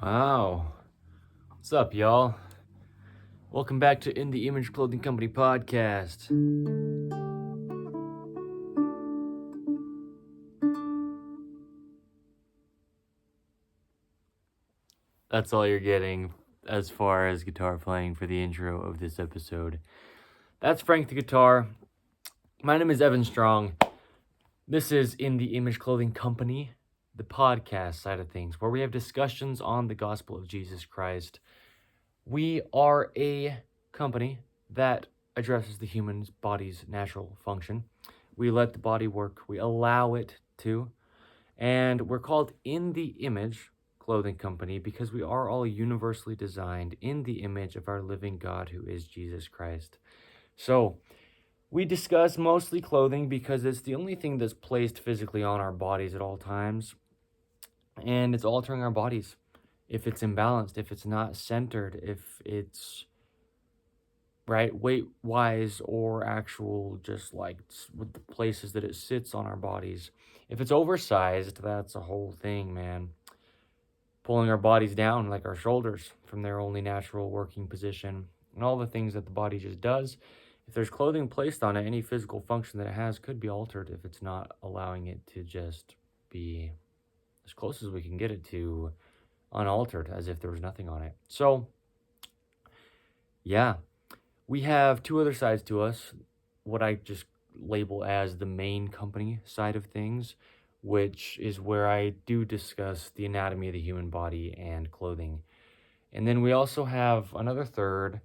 Wow. What's up, y'all? Welcome back to In the Image Clothing Company Podcast. That's all you're getting as far as guitar playing for the intro of this episode. That's Frank the Guitar. My name is Evan Strong. This is In the Image Clothing Company, the podcast side of things, where we have discussions on the gospel of Jesus Christ. We are a company that addresses the human body's natural function. We let the body work. We allow it to. And we're called In the Image Clothing Company because we are all universally designed in the image of our living God, who is Jesus Christ. So we discuss mostly clothing because it's the only thing that's placed physically on our bodies at all times. And it's altering our bodies. If it's imbalanced, if it's not centered, if it's right weight wise or actual just like with the places that it sits on our bodies. If it's oversized, that's a whole thing, man. Pulling our bodies down like our shoulders from their only natural working position and all the things that the body just does. If there's clothing placed on it, any physical function that it has could be altered if it's not allowing it to just be as close as we can get it to unaltered, as if there was nothing on it. So, yeah, we have two other sides to us, what I just label as the main company side of things, which is where I do discuss the anatomy of the human body and clothing. And then we also have another third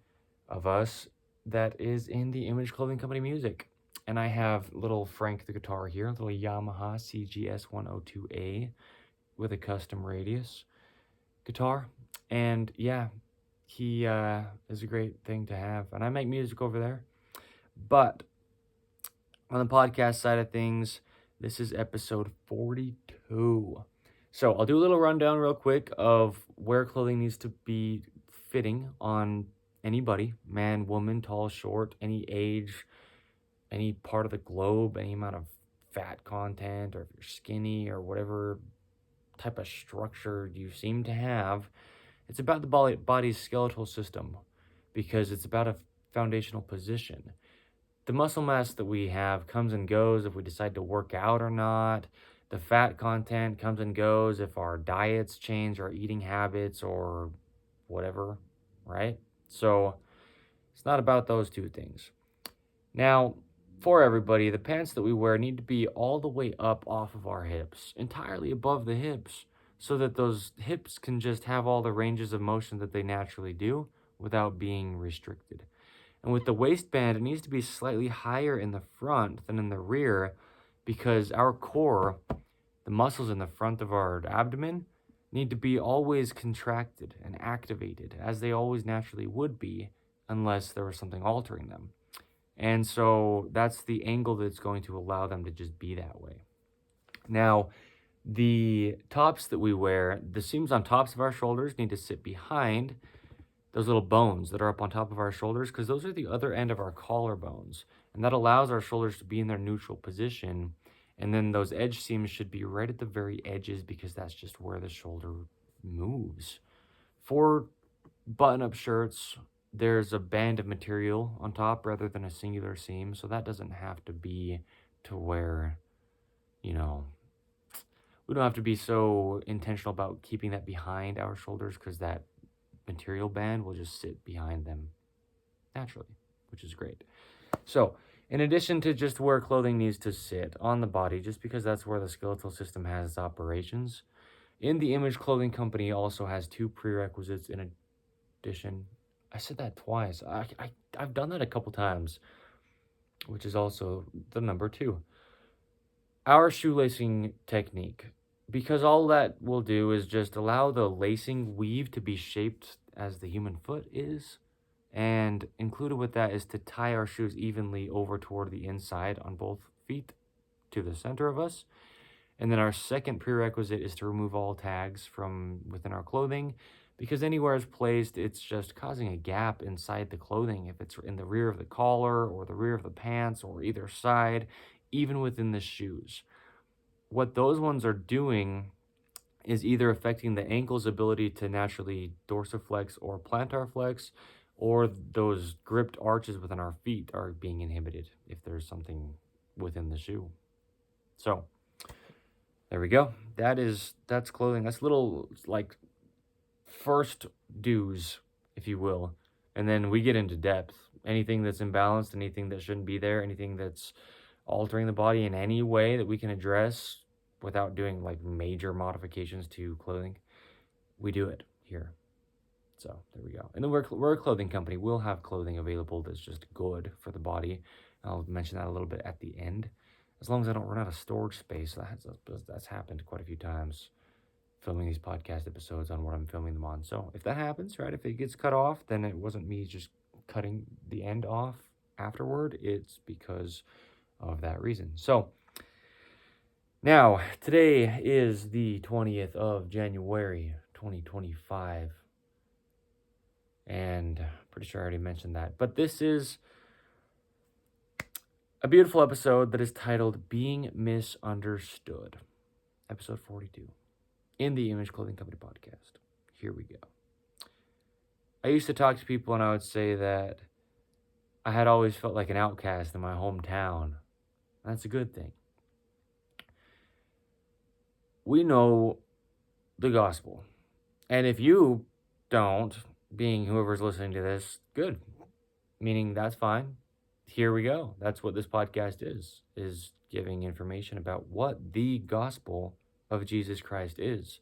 of us that is in the Image Clothing Company music. And I have little Frank the guitar here, a little Yamaha CGS 102A with a custom radius guitar. And yeah, he is a great thing to have. And I make music over there. But on the podcast side of things, this is episode 42. So I'll do a little rundown real quick of where clothing needs to be fitting on anybody, man, woman, tall, short, any age, any part of the globe, any amount of fat content, or if you're skinny or whatever type of structure you seem to have. It's about the body's skeletal system because it's about a foundational position. The muscle mass that we have comes and goes if we decide to work out or not. The fat content comes and goes if our diets change, our eating habits, or whatever, right? So it's not about those two things. Now, for everybody, the pants that we wear need to be all the way up off of our hips, entirely above the hips, so that those hips can just have all the ranges of motion that they naturally do without being restricted. And with the waistband, it needs to be slightly higher in the front than in the rear because our core, the muscles in the front of our abdomen, need to be always contracted and activated as they always naturally would be unless there was something altering them. And so that's the angle that's going to allow them to just be that way. Now, the tops that we wear, the seams on tops of our shoulders need to sit behind those little bones that are up on top of our shoulders because those are the other end of our collarbones. And that allows our shoulders to be in their neutral position. And then those edge seams should be right at the very edges because that's just where the shoulder moves. For button-up shirts, there's a band of material on top rather than a singular seam. So that doesn't have to be to where, we don't have to be so intentional about keeping that behind our shoulders because that material band will just sit behind them naturally, which is great. So, in addition to just where clothing needs to sit on the body, just because that's where the skeletal system has its operations, In the Image Clothing Company also has two prerequisites in addition. I said that twice. I've done that a couple times, which is also the number 2. Our shoelacing technique, because all that will do is just allow the lacing weave to be shaped as the human foot is. And included with that is to tie our shoes evenly over toward the inside on both feet to the center of us. And then our second prerequisite is to remove all tags from within our clothing because anywhere it's placed, it's just causing a gap inside the clothing. If it's in the rear of the collar or the rear of the pants or either side, even within the shoes. What those ones are doing is either affecting the ankle's ability to naturally dorsiflex or plantar flex, or those gripped arches within our feet are being inhibited if there's something within the shoe. So there we go. That's clothing. That's little like first dues, if you will. And then we get into depth. Anything that's imbalanced, anything that shouldn't be there, anything that's altering the body in any way that we can address without doing like major modifications to clothing, we do it here. So there we go. And then we're a clothing company. We'll have clothing available that's just good for the body. I'll mention that a little bit at the end. As long as I don't run out of storage space, that's happened quite a few times filming these podcast episodes on what I'm filming them on. So if that happens, right, if it gets cut off, then it wasn't me just cutting the end off afterward. It's because of that reason. So now, today is the 20th of January, 2025. And pretty sure I already mentioned that. But this is a beautiful episode that is titled Being Misunderstood. Episode 42. In the Image Clothing Company podcast. Here we go. I used to talk to people and I would say that I had always felt like an outcast in my hometown. That's a good thing. We know the gospel. And if you don't, being whoever's listening to this, good. Meaning that's fine. Here we go. That's what this podcast is giving information about what the gospel of Jesus Christ is.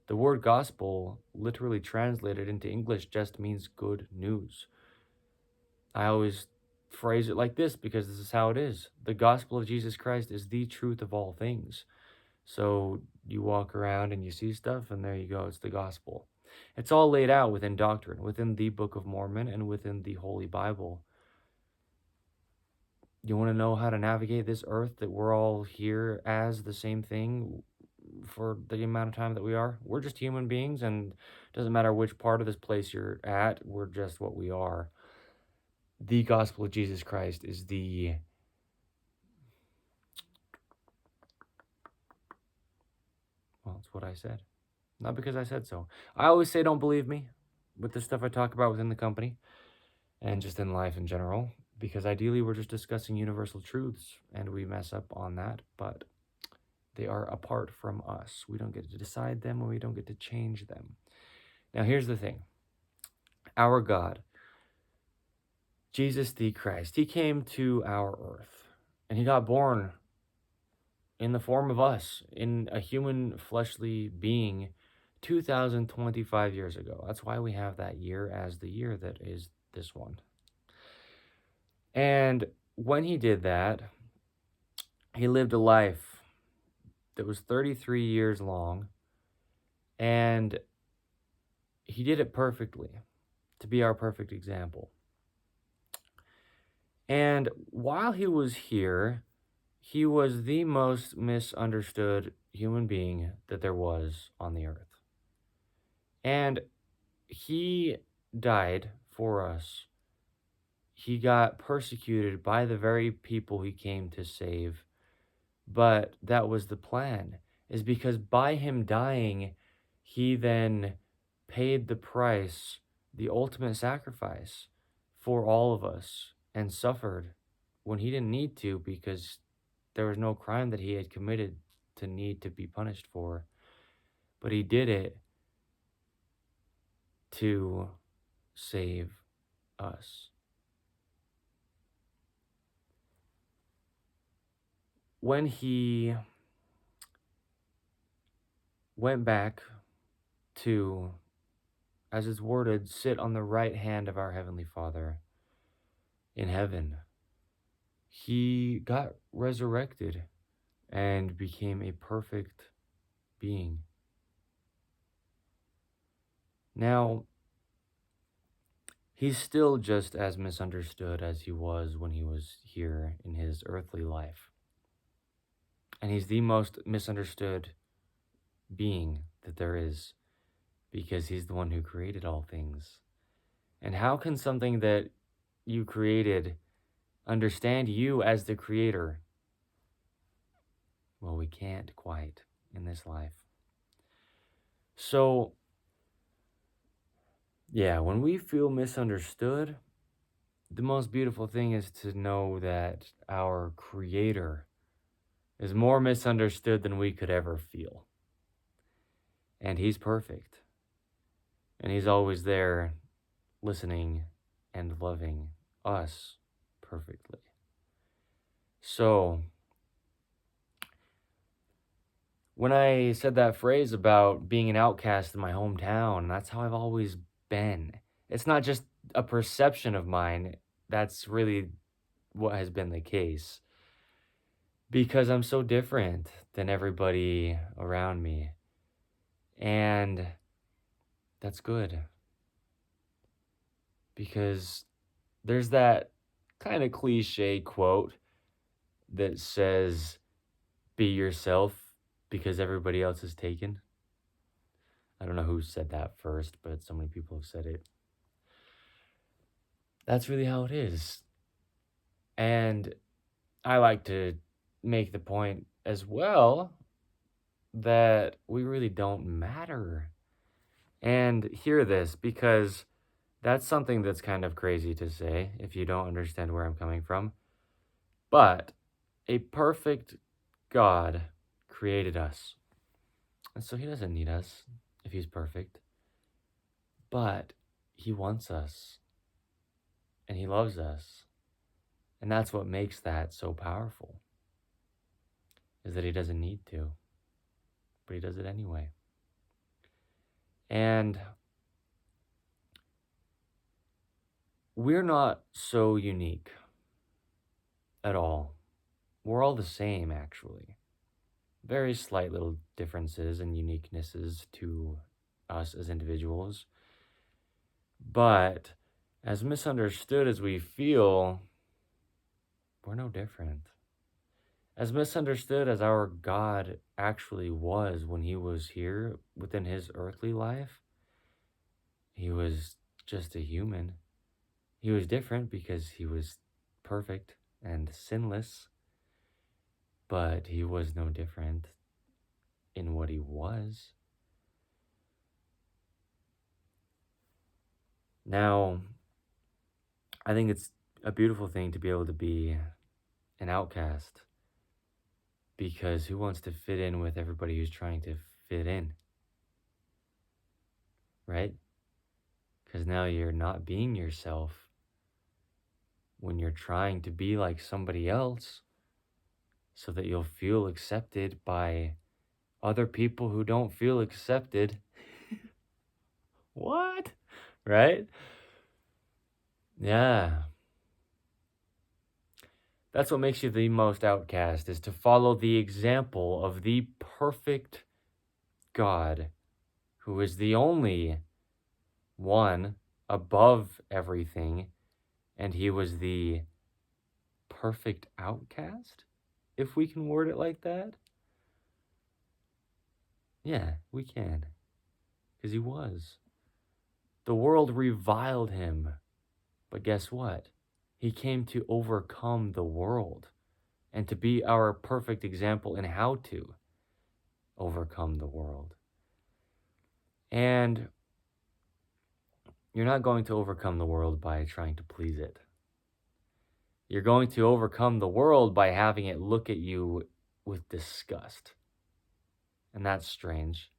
The word gospel, literally translated into English, just means good news. I always phrase it like this because this is how it is. The gospel of Jesus Christ is the truth of all things. So you walk around and you see stuff, and there you go. It's the gospel. It's all laid out within doctrine, within the Book of Mormon, and within the Holy Bible. You want to know how to navigate this earth that we're all here as the same thing for the amount of time that we are? We're just human beings, and it doesn't matter which part of this place you're at, we're just what we are. The gospel of Jesus Christ is the... Well, it's what I said. Not because I said so. I always say don't believe me with the stuff I talk about within the company and just in life in general, because ideally we're just discussing universal truths and we mess up on that, but they are apart from us. We don't get to decide them and we don't get to change them. Now here's the thing. Our God, Jesus the Christ, he came to our earth and he got born in the form of us, in a human fleshly being 2025 years ago. That's why we have that year as the year that is this one. And when he did that, he lived a life that was 33 years long, and he did it perfectly to be our perfect example. And while he was here, he was the most misunderstood human being that there was on the earth. And he died for us. He got persecuted by the very people he came to save. But that was the plan, is because by him dying, he then paid the price, the ultimate sacrifice for all of us, and suffered when he didn't need to, because there was no crime that he had committed to need to be punished for. But he did it to save us. When he went back to, as it's worded, sit on the right hand of our Heavenly Father in heaven, he got resurrected and became a perfect being. Now, he's still just as misunderstood as he was when he was here in his earthly life. And he's the most misunderstood being that there is, because he's the one who created all things. And how can something that you created understand you as the creator? Well, we can't quite in this life. So, yeah, when we feel misunderstood, the most beautiful thing is to know that our Creator is more misunderstood than we could ever feel. And He's perfect. And He's always there listening and loving us perfectly. So, when I said that phrase about being an outcast in my hometown, that's how I've always been. It's not just a perception of mine, that's really what has been the case. Because I'm so different than everybody around me. And that's good. Because there's that kind of cliche quote that says, be yourself because everybody else is taken. I don't know who said that first, but so many people have said it. That's really how it is. And I like to make the point as well that we really don't matter. And hear this, because that's something that's kind of crazy to say if you don't understand where I'm coming from. But a perfect God created us. And so He doesn't need us if He's perfect. But He wants us. And He loves us. And that's what makes that so powerful. Is that He doesn't need to. But He does it anyway. And we're not so unique at all. We're all the same, actually. Very slight little differences and uniquenesses to us as individuals. But as misunderstood as we feel, we're no different. As misunderstood as our God actually was when He was here within His earthly life, He was just a human. He was different because He was perfect and sinless, but He was no different in what He was. Now, I think it's a beautiful thing to be able to be an outcast, because who wants to fit in with everybody who's trying to fit in, right? Because now you're not being yourself when you're trying to be like somebody else so that you'll feel accepted by other people who don't feel accepted. What? Right? Yeah. That's what makes you the most outcast, is to follow the example of the perfect God, who is the only one above everything, and He was the perfect outcast, if we can word it like that. Yeah, we can, because He was. The world reviled Him, but guess what? He came to overcome the world and to be our perfect example in how to overcome the world. And you're not going to overcome the world by trying to please it. You're going to overcome the world by having it look at you with disgust. And that's strange.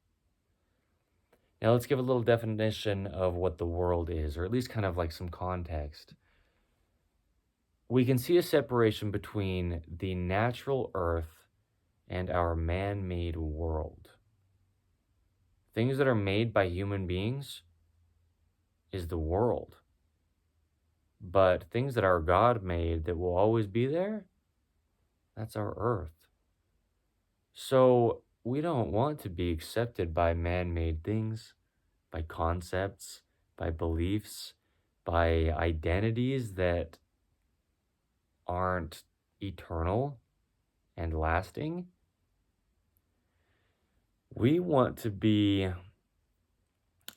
Now let's give a little definition of what the world is, or at least kind of like some context. We can see a separation between the natural earth and our man-made world. Things that are made by human beings is the world. But things that are God made that will always be there, that's our earth. So we don't want to be accepted by man-made things, by concepts, by beliefs, by identities that aren't eternal and lasting. We want to be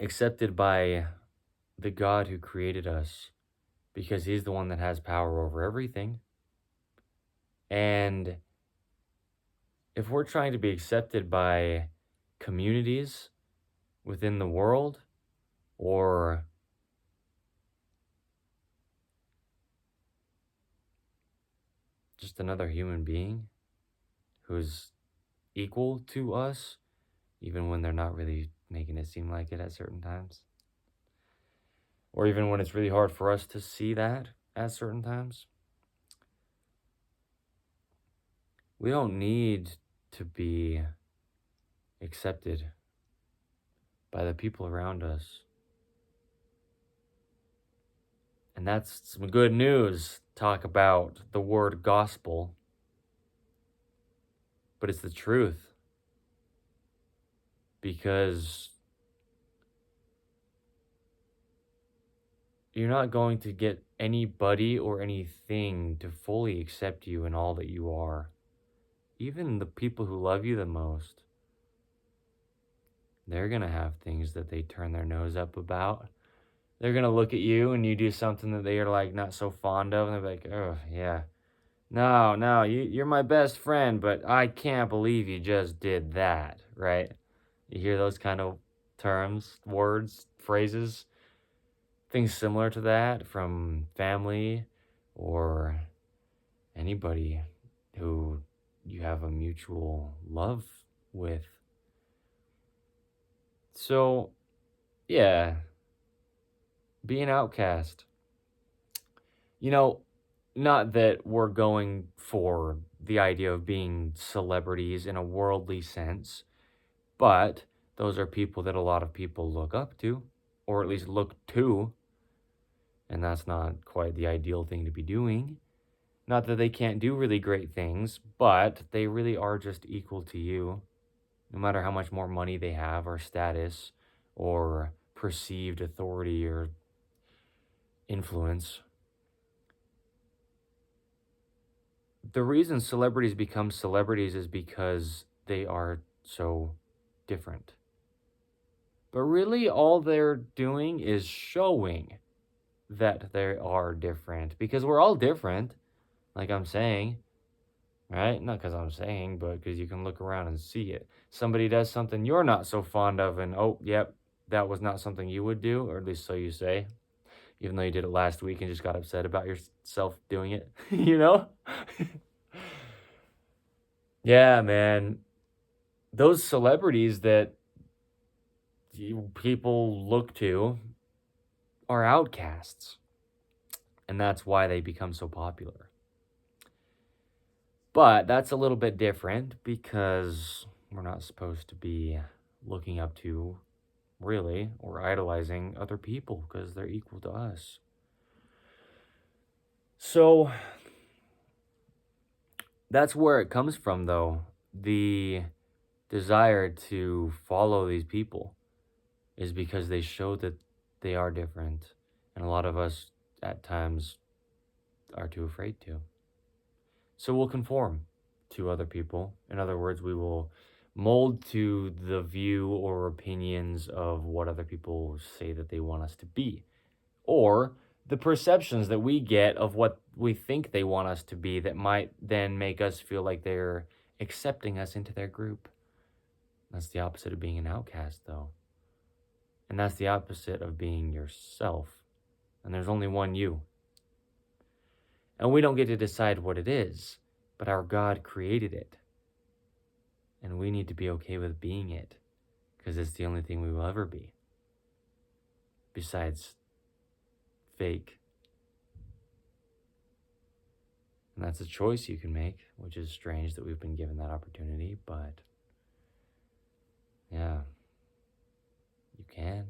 accepted by the God who created us, because He's the one that has power over everything. And if we're trying to be accepted by communities within the world, or just another human being who's equal to us, even when they're not really making it seem like it at certain times. Or even when it's really hard for us to see that at certain times. We don't need to be accepted by the people around us. And that's some good news. Talk about the word gospel, but it's the truth. Because you're not going to get anybody or anything to fully accept you in all that you are. Even the people who love you the most, they're going to have things that they turn their nose up about. They're going to look at you and you do something that they are like not so fond of, and they're like, oh, yeah. No, you're my best friend, but I can't believe you just did that, right? You hear those kind of terms, words, phrases, things similar to that from family or anybody who you have a mutual love with. So, yeah, be an outcast. You know, not that we're going for the idea of being celebrities in a worldly sense, but those are people that a lot of people look up to, or at least look to, and that's not quite the ideal thing to be doing. Not that they can't do really great things, but they really are just equal to you, no matter how much more money they have, or status, or perceived authority or influence. The reason celebrities become celebrities is because they are so different. But really, all they're doing is showing that they are different, because we're all different, like I'm saying, right? Not because I'm saying, but because you can look around and see it. Somebody does something you're not so fond of, and oh, yep, that was not something you would do, or at least so you say, even though you did it last week and just got upset about yourself doing it, you know? Yeah, man. Those celebrities that people look to are outcasts, and that's why they become so popular. But that's a little bit different because we're not supposed to be looking up to, really, or idolizing other people because they're equal to us. So that's where it comes from, though. The desire to follow these people is because they show that they are different. And a lot of us, at times, are too afraid to. So we'll conform to other people. In other words, we will mold to the view or opinions of what other people say that they want us to be, or the perceptions that we get of what we think they want us to be that might then make us feel like they're accepting us into their group. That's the opposite of being an outcast, though. And that's the opposite of being yourself. And there's only one you. And we don't get to decide what it is, but our God created it. And we need to be okay with being it, because it's the only thing we will ever be. Besides fake. And that's a choice you can make, which is strange that we've been given that opportunity, but yeah, you can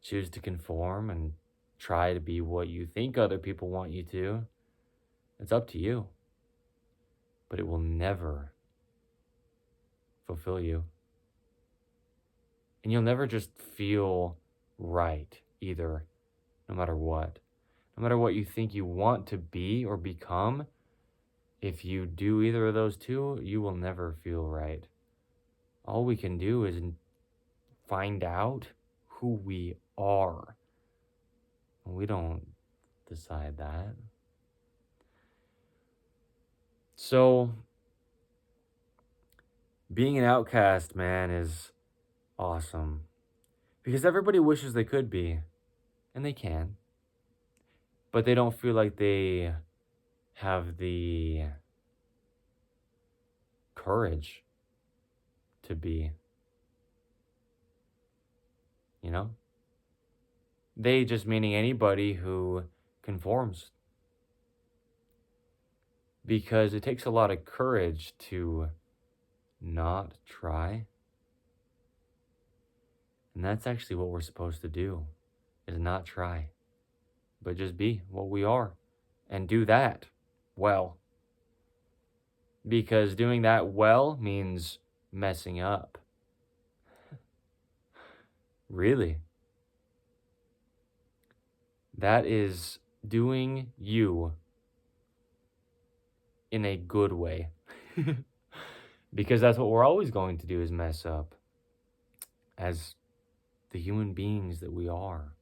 choose to conform and try to be what you think other people want you to. It's up to you, but it will never fulfill you. And you'll never just feel right either, no matter what. No matter what you think you want to be or become, if you do either of those two, you will never feel right. All we can do is find out who we are. We don't decide that. So, being an outcast, man, is awesome. Because everybody wishes they could be, and they can, but they don't feel like they have the courage to be, you know? They just meaning anybody who conforms. Because it takes a lot of courage to not try. And that's actually what we're supposed to do, is not try, but just be what we are and do that well. Because doing that well means messing up. Really. That is doing you in a good way. Because that's what we're always going to do, is mess up as the human beings that we are.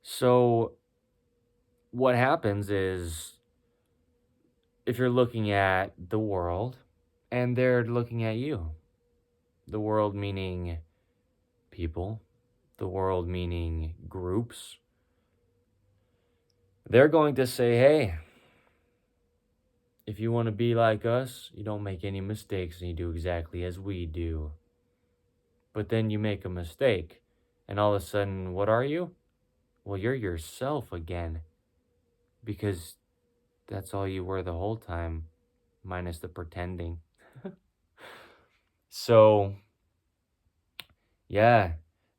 So what happens is, if you're looking at the world and they're looking at you, the world meaning people, the world meaning groups, they're going to say, hey, if you want to be like us, you don't make any mistakes and you do exactly as we do. But then you make a mistake, and all of a sudden, what are you? Well, you're yourself again, because that's all you were the whole time, minus the pretending. So, yeah,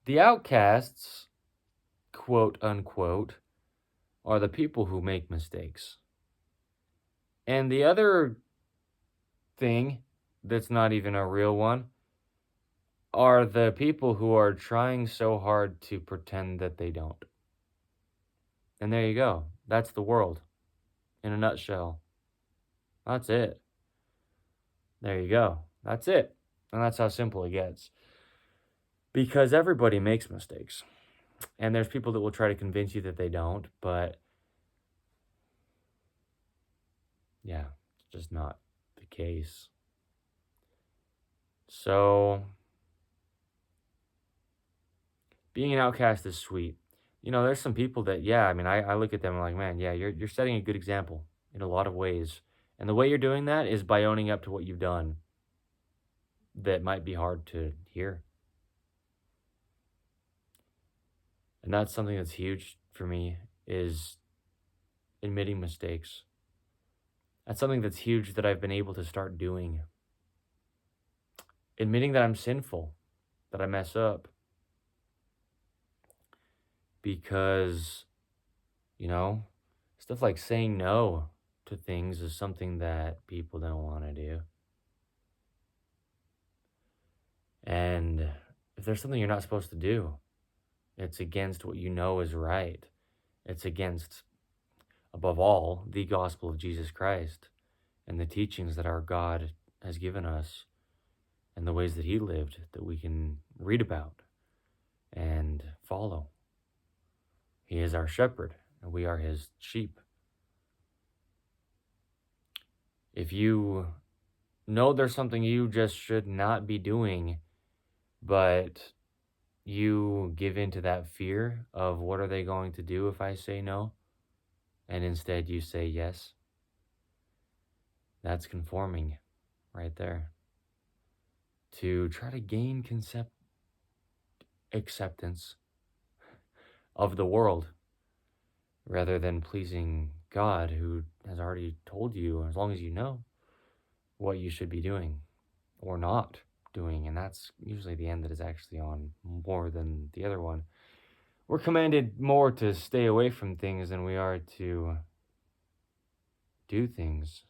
the outcasts, quote unquote, are the people who make mistakes. And the other thing that's not even a real one are the people who are trying so hard to pretend that they don't. And there you go. That's the world in a nutshell. That's it. There you go. That's it. And that's how simple it gets. Because everybody makes mistakes. And there's people that will try to convince you that they don't, but yeah, it's just not the case. So, being an outcast is sweet. You know, there's some people that, yeah, I mean, I look at them and I'm like, man, yeah, you're setting a good example in a lot of ways. And the way you're doing that is by owning up to what you've done that might be hard to hear. And that's something that's huge for me, is admitting mistakes. That's something that's huge that I've been able to start doing. Admitting that I'm sinful, that I mess up. Because, you know, stuff like saying no to things is something that people don't want to do. And if there's something you're not supposed to do, it's against what you know is right. It's against, above all, the gospel of Jesus Christ and the teachings that our God has given us and the ways that he lived that we can read about and follow. He is our shepherd, and we are his sheep. If you know there's something you just should not be doing, but you give into that fear of what are they going to do if I say no, and instead you say yes, that's conforming right there. To try to gain acceptance of the world rather than pleasing God, who has already told you, as long as you know, what you should be doing or not doing. And that's usually the end that is actually on more than the other one. We're commanded more to stay away from things than we are to do things.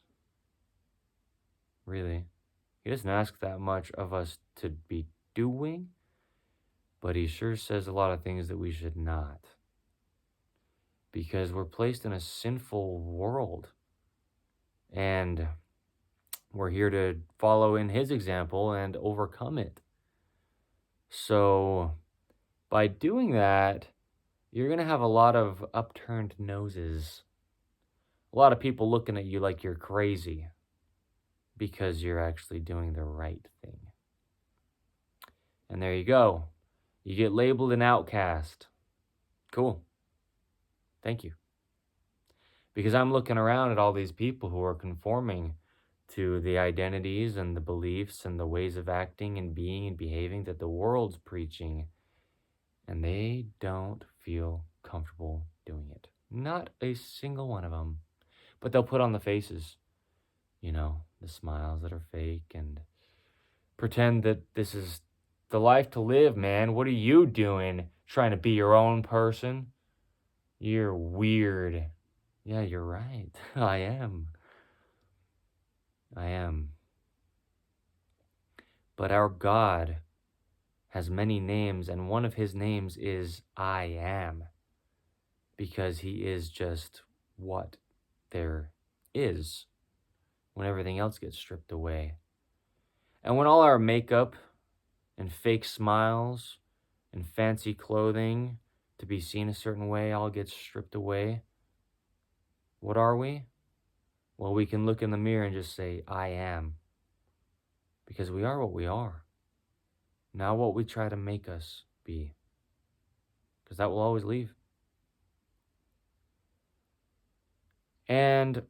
Really. He doesn't ask that much of us to be doing, but he sure says a lot of things that we should not. Because we're placed in a sinful world. And we're here to follow in his example and overcome it. So, by doing that, you're going to have a lot of upturned noses. A lot of people looking at you like you're crazy because you're actually doing the right thing. And there you go. You get labeled an outcast. Cool. Thank you. Because I'm looking around at all these people who are conforming to the identities and the beliefs and the ways of acting and being and behaving that the world's preaching, and they don't feel comfortable doing it. Not a single one of them. But they'll put on the faces, the smiles that are fake, and pretend that this is the life to live, man. What are you doing trying to be your own person? You're weird. Yeah, you're right. I am. But our God has many names, and one of his names is I am, because he is just what there is when everything else gets stripped away. And when all our makeup and fake smiles and fancy clothing to be seen a certain way all gets stripped away, what are we? Well, we can look in the mirror and just say, I am. Because we are what we are. Not what we try to make us be. Because that will always leave. And,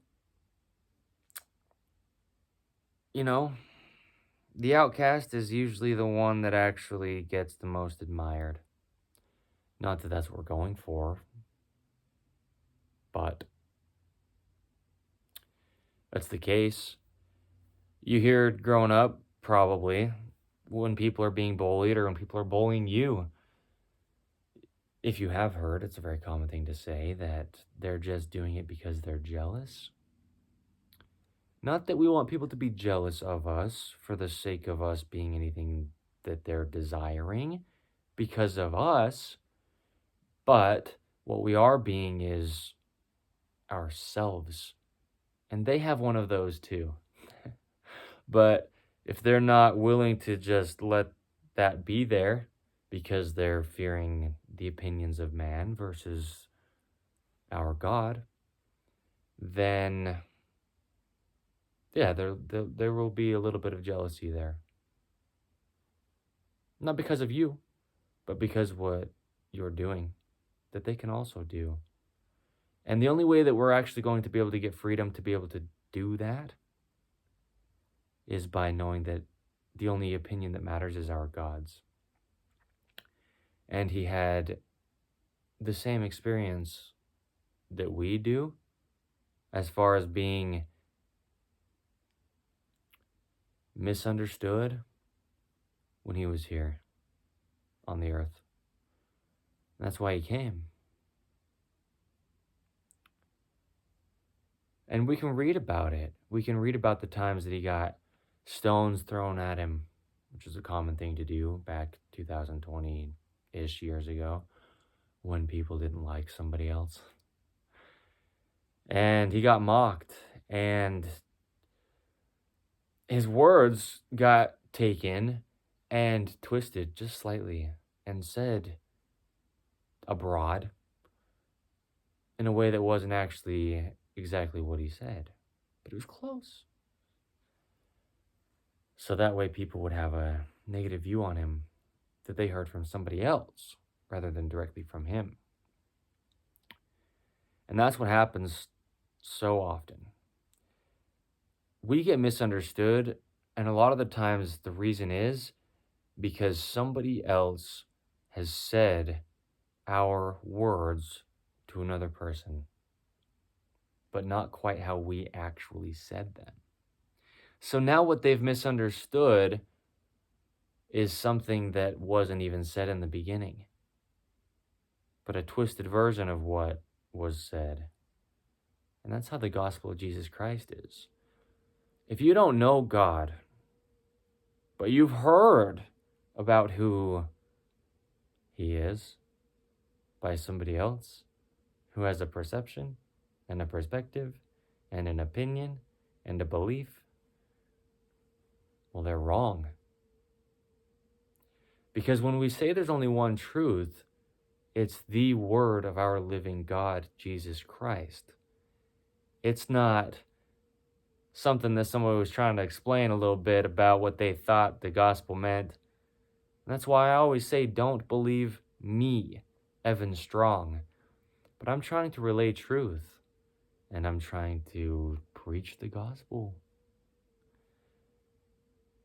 the outcast is usually the one that actually gets the most admired. Not that that's what we're going for, but that's the case. You hear it growing up, probably, when people are being bullied or when people are bullying you. If you have heard, it's a very common thing to say that they're just doing it because they're jealous. Not that we want people to be jealous of us for the sake of us being anything that they're desiring because of us, but what we are being is ourselves. And they have one of those too. But if they're not willing to just let that be there because they're fearing the opinions of man versus our God, then yeah, there will be a little bit of jealousy there. Not because of you, but because what you're doing, that they can also do. And the only way that we're actually going to be able to get freedom to be able to do that is by knowing that the only opinion that matters is our God's. And he had the same experience that we do as far as being misunderstood when he was here on the earth. And that's why he came. And we can read about it. We can read about the times that he got stones thrown at him, which was a common thing to do back 2020-ish years ago when people didn't like somebody else. And he got mocked, and his words got taken and twisted just slightly and said abroad in a way that wasn't actually exactly what he said, but it was close. So that way people would have a negative view on him that they heard from somebody else rather than directly from him. And that's what happens so often. We get misunderstood, and a lot of the times the reason is because somebody else has said our words to another person, but not quite how we actually said them. So now what they've misunderstood is something that wasn't even said in the beginning, but a twisted version of what was said. And that's how the gospel of Jesus Christ is. If you don't know God, but you've heard about who he is by somebody else who has a perception and a perspective and an opinion and a belief, well, they're wrong. Because when we say there's only one truth, it's the word of our living God, Jesus Christ. It's not something that someone was trying to explain a little bit about what they thought the gospel meant. And that's why I always say, don't believe me, Evan Strong. But I'm trying to relay truth, and I'm trying to preach the gospel.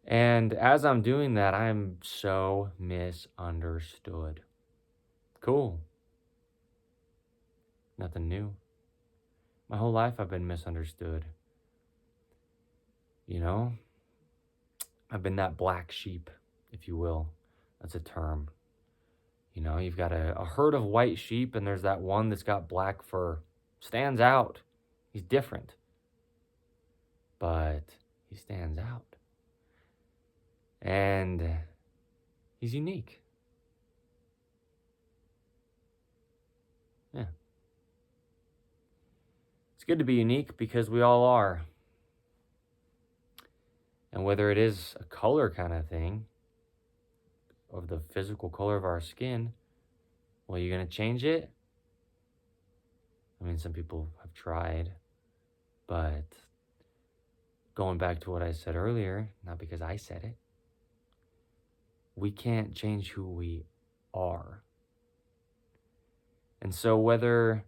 And as I'm doing that, I'm so misunderstood. Cool. Nothing new. My whole life I've been misunderstood. You know? I've been that black sheep, if you will. That's a term. You know, you've got a herd of white sheep, and there's that one that's got black fur. Stands out. He's different. But he stands out. And he's unique. Yeah. It's good to be unique because we all are. And whether it is a color kind of thing, of the physical color of our skin, well, you're going to change it? I mean, some people have tried, but going back to what I said earlier, not because I said it, we can't change who we are. And so whether